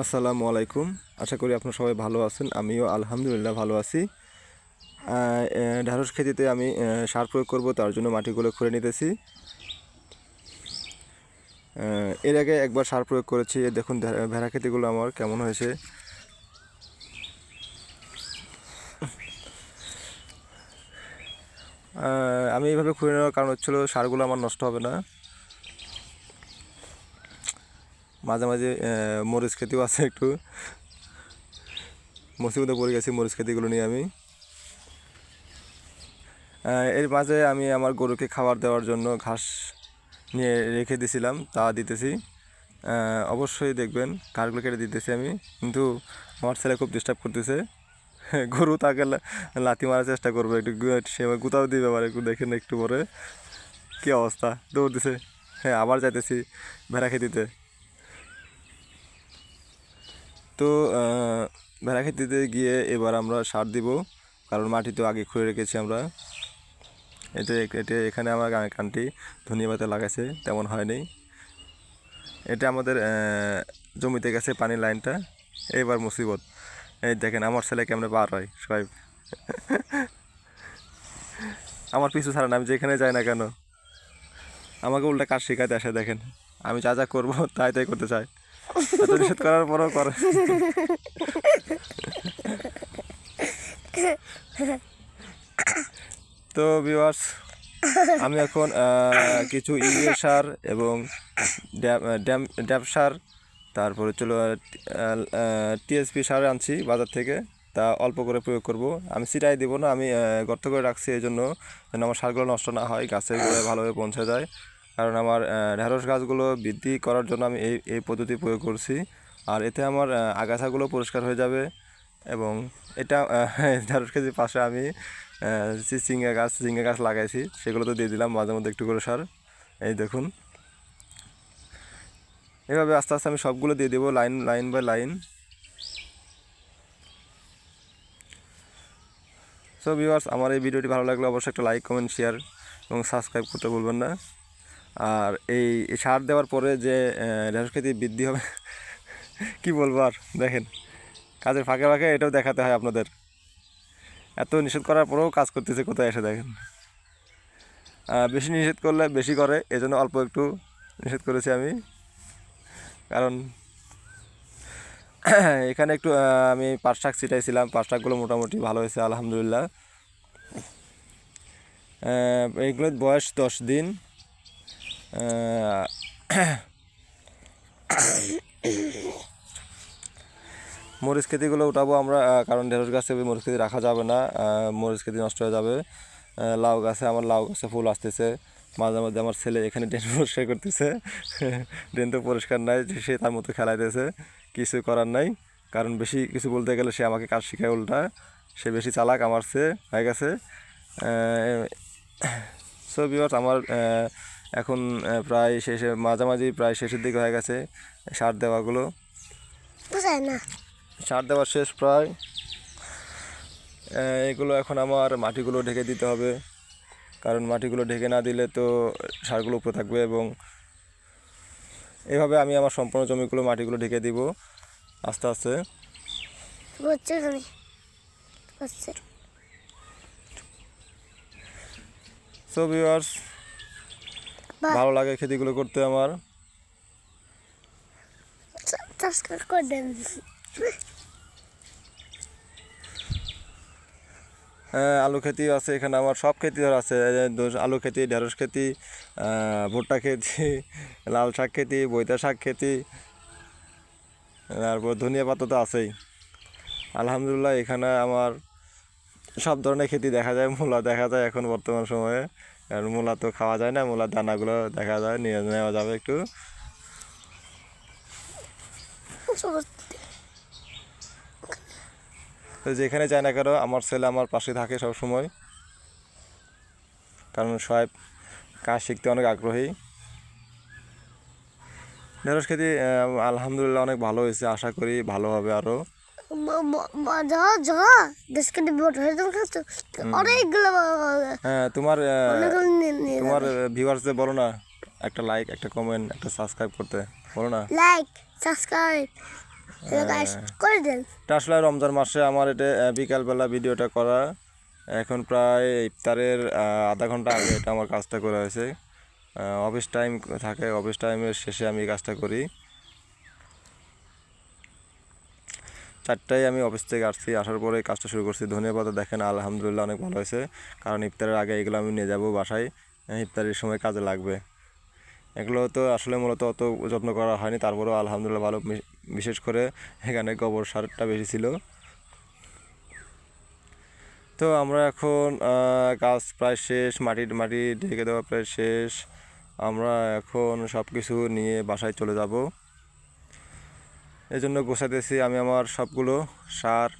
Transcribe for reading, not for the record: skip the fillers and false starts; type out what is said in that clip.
আসসালামু আলাইকুম। আশা করি আপনারা সবাই ভালো আছেন। আমিও আলহামদুলিল্লাহ ভালো আছি। ঢেঁড়স খেতিতে আমি সার প্রয়োগ করব, তার জন্য মাটিগুলো খুঁড়ে নিতেছি। এর আগে একবার সার প্রয়োগ করেছি। দেখুন ভেড়া খেতিগুলো আমার কেমন হয়েছে। আমি এইভাবে খুঁড়ে নেওয়ার কারণ হচ্ছিল সারগুলো আমার নষ্ট হবে না। মাঝে মাঝে মরিচ খেতেও আছে, একটু মুসিবতে পড়ে গেছি মরিচ খেতিগুলো নিয়ে আমি। এর মাঝে আমি আমার গরুকে খাবার দেওয়ার জন্য ঘাস নিয়ে রেখে দিয়েছিলাম, তা দিতেছি। অবশ্যই দেখবেন ঘাসগুলো কেটে দিতেছি আমি, কিন্তু আমার ছেলে খুব ডিস্টার্ব করতেছে। গরু তাকে লাথি মারার চেষ্টা করবে, একটু সে গুতাও দিবে, আবার একটু দেখেন একটু পরে কী অবস্থা, দৌড় দিছে। হ্যাঁ, আবার যাইতেছি ভেড়া খেতিতে। তো ভেড়া খেতিতে গিয়ে এবার আমরা সার দিব, কারণ মাটি তো আগে খুঁড়ে রেখেছি আমরা। এটা এখানে আমার কানটি ধনিয়া পাতা লাগাইছে, তেমন হয়নি। এটা আমাদের জমিতে গেছে পানির লাইনটা। এইবার মুসিবত, এই দেখেন আমার ছেলে কেমনে পার হয় সবাই। আমার পিছু ছাড়া না, আমি যেখানে যাই না কেন আমাকে উল্টা কাজ শেখাতে আসে। দেখেন আমি যা যা করবো তাই তাই করতে চাই, এত নিষেধ করার পরও করে। তো ভিউয়ার্স, আমি এখন কিছু ইউরিয়া সার এবং ড্যাপ সার, তারপরে চলো টিএসপি সার আনছি বাজার থেকে, তা অল্প করে প্রয়োগ করব। আমি ছিটাই দিব না, আমি গর্ত করে রাখছি এই জন্য যেন আমার সারগুলো নষ্ট না হয়, গাছের গোড়ায় ভালোভাবে পৌঁছে যায়। কারণ আমার ঢেঁড়স গাছগুলো বৃদ্ধি করার জন্য আমি এই পদ্ধতি প্রয়োগ করছি। আর এতে আমার আগাছাগুলো পরিষ্কার হয়ে যাবে। এবং এটা ঢেঁড়স খেতির পাশে আমি ঝিঙ্গা গাছ লাগাইছি, সেগুলো তো দিয়ে দিলাম মাঝে মধ্যে একটু করে সার। এই দেখুন, এভাবে আস্তে আস্তে আমি সবগুলো দিয়ে দেবো line line by line. So viewers, আমার এই ভিডিওটি ভালো লাগলে অবশ্যই একটা লাইক, কমেন্ট, শেয়ার এবং সাবস্ক্রাইব করতে ভুলবেন না। আর এই সার দেওয়ার পরে যে ঢেঁড়স খেতি বৃদ্ধি হবে কি বলবো আর, দেখেন কাজের ফাঁকে ফাঁকে এটাও দেখাতে হয় আপনাদের। এত নিষেধ করার পরেও কাজ করতেছে কোথায় এসে, দেখেন। বেশি নিষেধ করলে বেশি করে, এজন্য অল্প একটু নিষেধ করেছি আমি। কারণ এখানে একটু আমি পাট শাক ছিটাইছিলাম, পাট শাকগুলো মোটামুটি ভালো হয়েছে আলহামদুলিল্লাহ। এইগুলোর বয়স 10 দিন। মরিচ খেতিগুলো উঠাবো আমরা, কারণ ঢেঁড়স গাছে মরিচ খেতি রাখা যাবে না, মরিচ খেতি নষ্ট হয়ে যাবে। লাউ গাছে, আমার লাউ গাছে ফুল আসতেছে। মাঝে মধ্যে আমার ছেলে এখানে ড্রেন পরিষ্কার করতেছে। ড্রেন তো পরিষ্কার নাই, সে তার মতো খেলাইতেছে, কিছু করার নাই। কারণ বেশি কিছু বলতে গেলে সে আমাকে কাজ শেখায় উল্টা, সে বেশি চালাক আমার চেয়ে হয়ে গেছে। সো ভিউয়ার্স, আমার এখন প্রায় শেষে, মাঝামাঝি প্রায় শেষের দিকে হয়ে গেছে সার দেওয়াগুলো। সার দেওয়া শেষ প্রায়। এগুলো এখন আমার মাটিগুলো ঢেকে দিতে হবে, কারণ মাটিগুলো ঢেকে না দিলে তো সারগুলো উপরে থাকবে। এবং এভাবে আমি আমার সম্পূর্ণ জমিগুলো মাটিগুলো ঢেকে দিব আস্তে আস্তে। সো ভিউয়ার্স, ভালো লাগে খেতিগুলো করতে আমার। আলু খেতি আছে এখানে, আমার সব খেতি আছে। আলু খেতি, ঢেঁড়স খেতি, ভুট্টা খেতি, লাল শাক খেতি, বৈতা শাক খেতি, তারপর ধনিয়া পাতা তো আছেই। আলহামদুলিল্লাহ, এখানে আমার সব ধরনের খেতি দেখা যায়। মূলা দেখা যায় এখন বর্তমান সময়ে, কারণ মূলা তো খাওয়া যায় না, মূলার দানাগুলো দেখা যায়, নিয়ে নেওয়া যাবে একটু। তো যেখানে যায় না কেন আমার ছেলে আমার পাশে থাকে সব সময়, কারণ সবাই কাজ শিখতে অনেক আগ্রহী। ঢেঁড়স খেতি আলহামদুলিল্লাহ অনেক ভালো হয়েছে, আশা করি ভালো হবে আরও। হ্যাঁ, তোমার ভিউয়ার্সদের বলো না একটা লাইক, একটা কমেন্ট, একটা সাবস্ক্রাইব করতে, বলো না। লাইক, সাবস্ক্রাইব, করে দেন। এটা আসলে রমজান মাসে আমার এটা বিকালবেলা ভিডিওটা করা। এখন প্রায় ইফতারের আধা ঘন্টা আগে এটা আমার কাজটা করা হয়েছে। অফিস টাইম থাকে, অফিস টাইমের শেষে আমি কাজটা করি। 4টায় আমি অফিস থেকে আসছি, আসার পরে কাজটা শুরু করছি। ধন্যবাদ দেখেন আলহামদুলিল্লাহ অনেক ভালো হয়েছে, কারণ ইফতারের আগে এগুলো আমি নিয়ে যাব বাসায়, ইফতারের সময় কাজে লাগবে। এগুলো তো আসলে মূলত অত যত্ন করা হয়নি, তারপরেও আলহামদুলিল্লাহ ভালো। বিশেষ করে এখানে গোবর সারটা বেশি ছিল। তো আমরা এখন কাজ প্রায় শেষ, মাটি ঢেকে দেওয়া প্রায় শেষ। আমরা এখন সব কিছু নিয়ে বাসায় চলে যাব, এই জন্য গোছাতেছি আমি আমার সবগুলো সার।